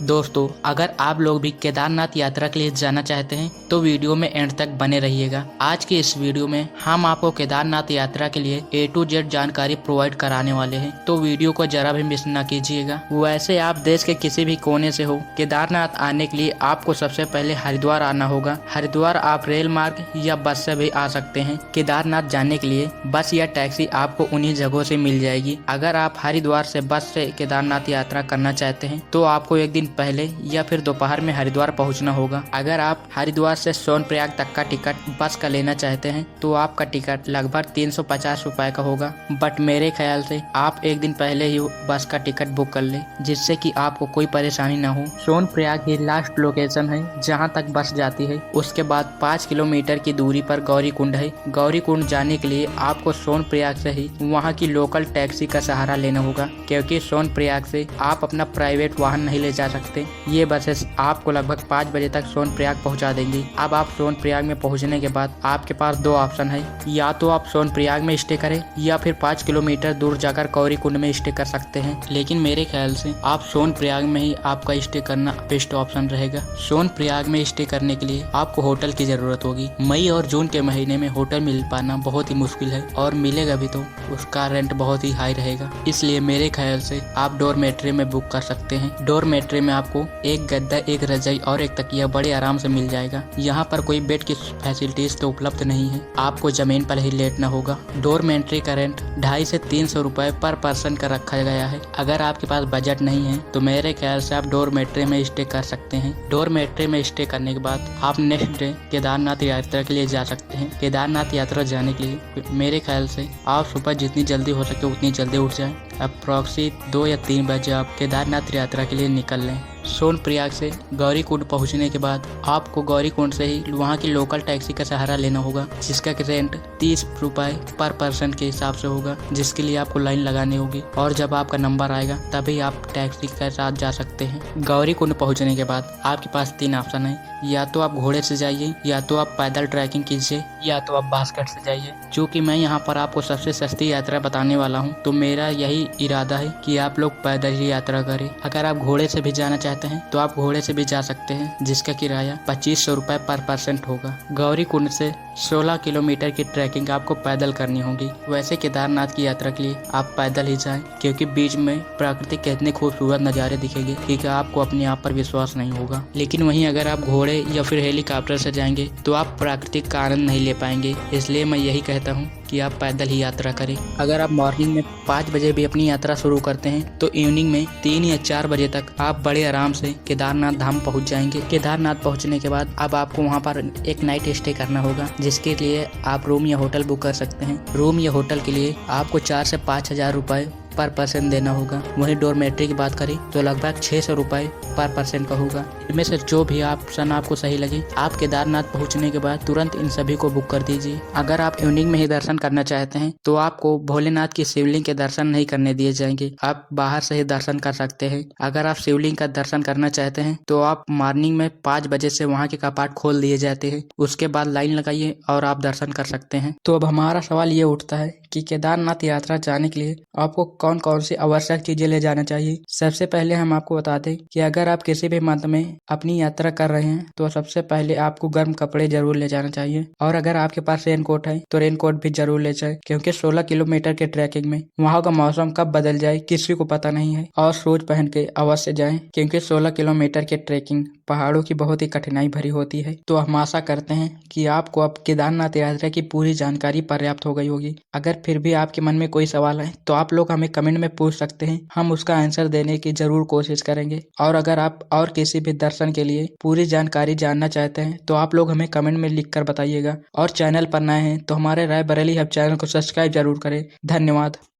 दोस्तों, अगर आप लोग भी केदारनाथ यात्रा के लिए जाना चाहते हैं तो वीडियो में एंड तक बने रहिएगा। आज की इस वीडियो में हम आपको केदारनाथ यात्रा के लिए A to Z जानकारी प्रोवाइड कराने वाले हैं, तो वीडियो को जरा भी मिस ना कीजिएगा। वैसे आप देश के किसी भी कोने से हो, केदारनाथ आने के लिए आपको सबसे पहले हरिद्वार आना होगा। हरिद्वार आप रेल मार्ग या बस से भी आ सकते हैं। केदारनाथ जाने के लिए बस या टैक्सी आपको उन्हीं जगहों से मिल जाएगी। अगर आप हरिद्वार से बस से केदारनाथ यात्रा करना चाहते हैं तो आपको एक दिन पहले या फिर दोपहर में हरिद्वार पहुंचना होगा। अगर आप हरिद्वार से सोनप्रयाग तक का टिकट बस का लेना चाहते हैं तो आपका टिकट लगभग 350 रुपए का होगा। बट मेरे ख्याल से आप एक दिन पहले ही बस का टिकट बुक कर ले, जिससे कि आपको कोई परेशानी ना हो। सोनप्रयाग ही लास्ट लोकेशन है जहां तक बस जाती है। उसके बाद 5 किलोमीटर की दूरी पर गौरी कुंड है। गौरी कुंड जाने के लिए आपको सोनप्रयाग से ही वहां की लोकल टैक्सी का सहारा लेना होगा, क्योंकि सोनप्रयाग से आप अपना प्राइवेट वाहन नहीं ले जा सकते। ये बसेस आपको लगभग 5 बजे तक सोनप्रयाग पहुंचा देंगी। अब आप सोनप्रयाग में पहुंचने के बाद आपके पास दो ऑप्शन है, या तो आप सोनप्रयाग में स्टे करें या फिर 5 किलोमीटर दूर जाकर गौरी कुंड में स्टे कर सकते हैं। लेकिन मेरे ख्याल से आप सोनप्रयाग में ही आपका स्टे करना बेस्ट ऑप्शन रहेगा। सोनप्रयाग में स्टे करने के लिए आपको होटल की जरूरत होगी। मई और जून के महीने में होटल मिल पाना बहुत ही मुश्किल है, और मिलेगा भी तो उसका रेंट बहुत ही हाई रहेगा। इसलिए मेरे ख्याल से आप डोरमेट्री में बुक कर सकते हैं। डोरमेट्री में आपको एक गद्दा, एक रजाई और एक तकिया बड़े आराम से मिल जाएगा। यहाँ पर कोई बेड की फैसिलिटीज तो उपलब्ध नहीं है, आपको जमीन पर ही लेटना होगा। डोरमेट्री का रेंट 250 से 300 रुपए पर पर्सन का रखा गया है। अगर आपके पास बजट नहीं है तो मेरे ख्याल से आप डोरमेट्री में स्टे कर सकते हैं। डोरमेट्री में स्टे करने के बाद आप नेक्स्ट डे केदारनाथ यात्रा के लिए जा सकते हैं। केदारनाथ यात्रा जाने के लिए मेरे ख्याल से आप सुबह जितनी जल्दी हो सके उतनी जल्दी उठ जाएं। अप्रॉक्सिमेट 2 या 3 बजे आप केदारनाथ यात्रा के लिए निकल लें। सोनप्रयाग से गौरी कुंड पहुंचने के बाद आपको गौरी कुंड से ही वहां की लोकल टैक्सी का सहारा लेना होगा, जिसका रेंट 30 रुपए पर पर्सन के हिसाब से होगा, जिसके लिए आपको लाइन लगानी होगी। और जब आपका नंबर आएगा तभी आप टैक्सी के साथ जा सकते हैं। गौरी कुंड पहुंचने के बाद आपके पास 3 ऑप्शन है, या तो आप घोड़े से जाइए, या तो आप पैदल ट्रैकिंग कीजिए, या तो आप बास्केट से जाइए। चूँकि मैं यहाँ पर आपको सबसे सस्ती यात्रा बताने वाला हूँ, तो मेरा यही इरादा है कि आप लोग पैदल ही यात्रा करें। अगर आप घोड़े से भी जाना चाहते हैं तो आप घोड़े से भी जा सकते हैं, जिसका किराया 2500 रुपए पर पर्सन होगा। गौरी कुंड से 16 किलोमीटर की ट्रैकिंग आपको पैदल करनी होगी। वैसे केदारनाथ की यात्रा के लिए आप पैदल ही जाएं, क्योंकि बीच में प्रकृति के इतने खूबसूरत नज़ारे दिखेंगे कि आपको अपने आप पर विश्वास नहीं होगा। लेकिन वहीं अगर आप घोड़े या फिर हेलीकॉप्टर से जाएंगे तो आप प्राकृतिक का आनंद नहीं ले पाएंगे। इसलिए मैं यही कहता हूँ कि आप पैदल ही यात्रा करें। अगर आप मॉर्निंग में 5 बजे भी अपनी यात्रा शुरू करते हैं तो इवनिंग में 3 या 4 बजे तक आप बड़े आराम से केदारनाथ धाम पहुंच जाएंगे। केदारनाथ पहुंचने के बाद अब आपको वहां पर एक नाइट स्टे करना होगा, जिसके लिए आप रूम या होटल बुक कर सकते हैं। रूम या होटल के लिए आपको 4 से 5 हजार रुपए पर पर्सन देना होगा। वहीं डोरमेट्री की बात करें तो लगभग 600 रुपए पर पर्सन का होगा। इनमें से जो भी ऑप्शन आपको सही लगे, आप केदारनाथ पहुंचने के बाद तुरंत इन सभी को बुक कर दीजिए। अगर आप इवनिंग में ही दर्शन करना चाहते हैं तो आपको भोलेनाथ की शिवलिंग के दर्शन नहीं करने दिए जाएंगे, आप बाहर से ही दर्शन कर सकते हैं। अगर आप शिवलिंग का दर्शन करना चाहते हैं तो आप मॉर्निंग में 5 बजे से वहाँ के कपाट खोल दिए जाते हैं, उसके बाद लाइन लगाइए और आप दर्शन कर सकते हैं। तो अब हमारा सवाल ये उठता है कि केदारनाथ यात्रा जाने के लिए आपको कौन कौन सी आवश्यक चीजें ले जाना चाहिए। सबसे पहले हम आपको बता दें कि अगर आप किसी भी मंथ में अपनी यात्रा कर रहे हैं तो सबसे पहले आपको गर्म कपड़े जरूर ले जाना चाहिए। और अगर आपके पास रेनकोट है तो रेनकोट भी जरूर ले जाए, क्योंकि 16 किलोमीटर के ट्रैकिंग में वहाँ का मौसम कब बदल जाए किसी को पता नहीं है। और शूज पहन के अवश्य जाएं, क्योंकि 16 किलोमीटर के ट्रैकिंग पहाड़ों की बहुत ही कठिनाई भरी होती है। तो हम आशा करते हैं कि आपको अब केदारनाथ यात्रा की पूरी जानकारी पर्याप्त हो गई होगी। अगर फिर भी आपके मन में कोई सवाल है तो आप लोग हमें कमेंट में पूछ सकते हैं, हम उसका आंसर देने की जरूर कोशिश करेंगे। और अगर आप और किसी भी दर्शन के लिए पूरी जानकारी जानना चाहते हैं तो आप लोग हमें कमेंट में लिख कर बताइएगा। और चैनल पर नए हैं तो हमारे राय बरेली हब चैनल को सब्सक्राइब जरूर करें। धन्यवाद।